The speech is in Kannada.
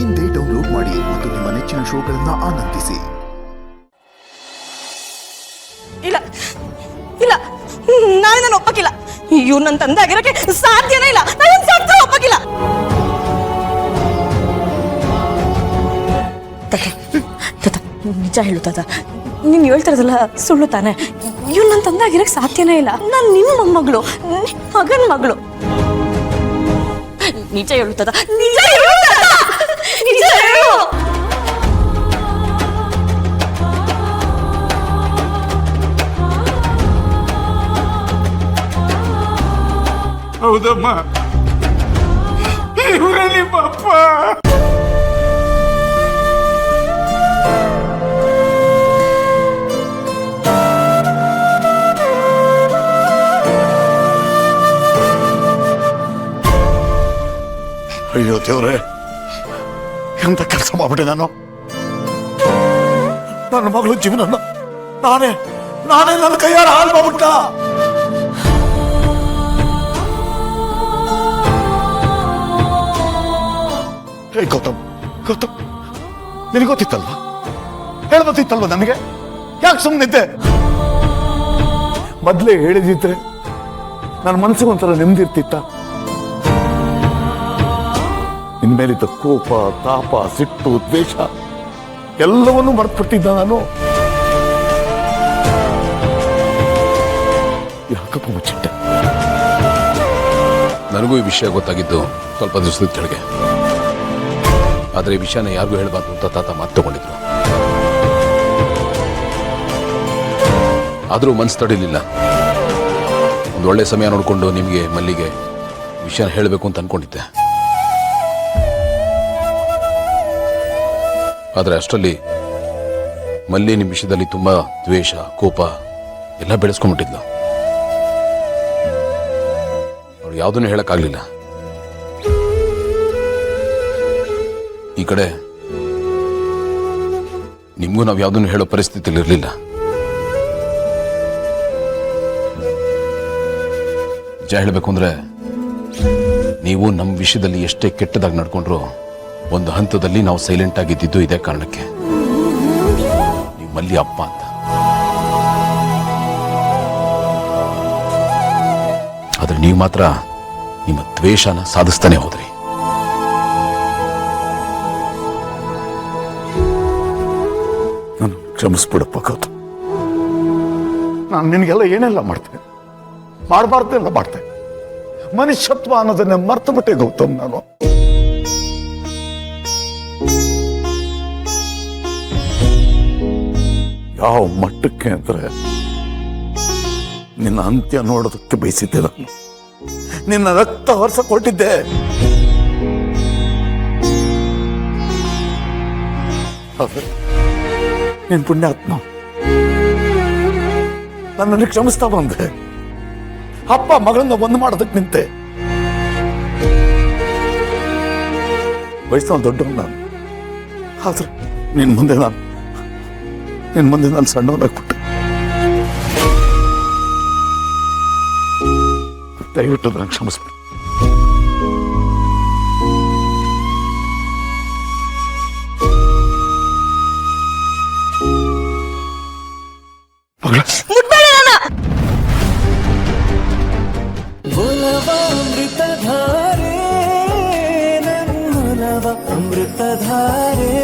ಇಂದೇ ಡೌನ್ಲೋಡ್ ಮಾಡಿ ಮತ್ತು ನಿಮ್ಮ ನೆಚ್ಚಿನ ಶೋಗಳನ್ನ ಆನಂದಿಸಿ. ಇಲ್ಲ ಇಲ್ಲ, ನಾನು ಒಪ್ಪಕ್ಕಿಲ್ಲ. ಇವ್ರು ನನ್ನ ತಂದೆ ಆಗಿರಕ್ಕೆ ಸಾಧ್ಯನೇ ಇಲ್ಲ. ನಾನು ಸತ್ತ ಒಪ್ಪಕ್ಕಿಲ್ಲ. ನಿಜ ಹೇಳು ತಾತ, ನೀನು ಹೇಳ್ತಿರೋದಲ್ಲ ಸುಳ್ಳು ತಾನೆ? ಇವ್ರು ನನ್ನ ತಂದೆ ಆಗಿರಕ್ಕೆ ಸಾಧ್ಯನೇ ಇಲ್ಲ. ನಾನು ನಿಮ್ಮ ಮೊಮ್ಮಗಳು, ಮಗನ ಮಗಳು. ನಿಜ ಹೇಳು ತಾತ, ನಿಜ ಹೇಳು ತಾತ, ನಿಜ ಹೇಳು. ಹೌದಮ್ಮ, ಇವರೇ ನಿಮ್ಮ ಅಪ್ಪ. ಅಯ್ಯೋ ದೇವ್ರೆ, ಎಂತ ಕೆಲಸ ಮಾಡ್ಬಿಟ್ಟೆ ನಾನು. ನನ್ನ ಮಗಳು ಜೀವನ ನಾನೇ ನನ್ನ ಕೈಯಾರ ಹಾಳು ಮಾಡ್ಬಿಟ್ಟ. ಹೇ ಗೌತಮ್, ನಿನಗೆ ಗೊತ್ತಿತ್ತಲ್ವಾ? ಹೇಳ್ಬೋದಿತ್ತಲ್ವ ನನಗೆ? ಯಾಕೆ ಸುಮ್ಮನಿದ್ದೆ? ಮೊದಲೇ ಹೇಳಿದಿದ್ರೆ ನನ್ನ ಮನಸ್ಸಿಗೆ ಒಂಥರ ನೆಮ್ಮದಿ ಇರ್ತಿತ್ತ. ಇನ್ಮೇಲಿದ್ದ ಕೋಪ, ತಾಪ, ಸಿಟ್ಟು, ದ್ವೇಷ ಎಲ್ಲವನ್ನೂ ಮರೆತುಬಿಟ್ಟಿದ್ದ ನಾನು. ಯಾಕಪ್ಪ ಮುಚ್ಚಿಟ್ಟೆ? ನನಗೂ ಈ ವಿಷಯ ಗೊತ್ತಾಗಿದ್ದು ಸ್ವಲ್ಪ ದಿವಸದ ಕೆಳಗೆ. ಆದರೆ ಈ ವಿಷಯನ ಯಾರಿಗೂ ಹೇಳಬಾರ್ದು ಅಂತ ತಾತ ಮಾತು ತಗೊಂಡಿದ್ರು. ಆದರೂ ಮನಸ್ಸು ತಡಿಲಿಲ್ಲ. ಒಂದು ಒಳ್ಳೆ ಸಮಯ ನೋಡಿಕೊಂಡು ನಿಮಗೆ ಮಲ್ಲಿಗೆ ವಿಷಯನ ಹೇಳಬೇಕು ಅಂತ ಅನ್ಕೊಂಡಿದ್ದೆ. ಆದರೆ ಅಷ್ಟರಲ್ಲಿ ಮಲ್ಲಿ ನಿಮ್ಮ ವಿಷಯದಲ್ಲಿ ತುಂಬಾ ದ್ವೇಷ, ಕೋಪ ಎಲ್ಲ ಬೆಳೆಸ್ಕೊಂಡ್ಬಿಟ್ಟಿದ್ಲು. ಅವಳು ಯಾವುದನ್ನು ಹೇಳಕ್ಕಾಗ್ಲಿಲ್ಲ. ಈ ಕಡೆ ನಿಮಗೂ ನಾವು ಯಾವುದನ್ನು ಹೇಳೋ ಪರಿಸ್ಥಿತಿಯಲ್ಲಿ ಇರಲಿಲ್ಲ. ನಿಜ ಹೇಳಬೇಕು ಅಂದ್ರೆ, ನೀವು ನಮ್ಮ ವಿಷಯದಲ್ಲಿ ಎಷ್ಟೇ ಕೆಟ್ಟದಾಗಿ ನಡ್ಕೊಂಡ್ರು ಒಂದು ಹಂತದಲ್ಲಿ ನಾವು ಸೈಲೆಂಟ್ ಆಗಿದ್ದು ಇದೇ ಕಾರಣಕ್ಕೆ. ನೀವು ಮಲ್ಲಿ ಅಪ್ಪ ಅಂತ. ಆದ್ರೆ ನೀವು ಮಾತ್ರ ನಿಮ್ಮ ದ್ವೇಷನ ಸಾಧಿಸ್ತಾನೆ ಹೋದ್ರಿ. ನಾನು ಕ್ಷಮಿಸ್ಬಿಡಪ್ಪ ಗೌತಮ್. ನಾನು ನಿನಗೆಲ್ಲ ಏನೆಲ್ಲ ಮಾಡ್ತೇನೆ, ಮಾಡಬಾರ್ದೆಲ್ಲ ಮಾಡ್ತೇನೆ. ಮನುಷ್ಯತ್ವ ಅನ್ನೋದನ್ನೇ ಮರ್ತು ಬಿಟ್ಟೆ ಗೌತಮ್ ನಾನು. ಯಾವ ಮಟ್ಟಕ್ಕೆ ಅಂದ್ರೆ ನಿನ್ನ ಅಂತ್ಯ ನೋಡೋದಕ್ಕೆ ಬಯಸಿದ್ದೆ ನಾನು. ನಿನ್ನ ರಕ್ತ ಹೊರಸ ಕೊಟ್ಟಿದ್ದೆ. ನಿನ್ ಪುಣ್ಯಾತ್ಮ ನನ್ನನ್ನು ಕ್ಷಮಿಸ್ತಾ ಬಂದೆ. ಅಪ್ಪ ಮಗಳನ್ನ ಒಂದು ಮಾಡೋದಕ್ಕೆ ನಿಂತೆ. ವಯಸ್ಸಿನ ದೊಡ್ಡವನು ನಾನು. ಆದ್ರೆ ನಿನ್ ಮುಂದೆ ನಾನು ಸಣ್ಣವನಾಗ್ಬಿಟ್ಟೆ. ದಯವಿಟ್ಟು ನಾನು ಕ್ಷಮಿಸ್ಬಿಟ್ಟು. ಅಮೃತಧಾರೆ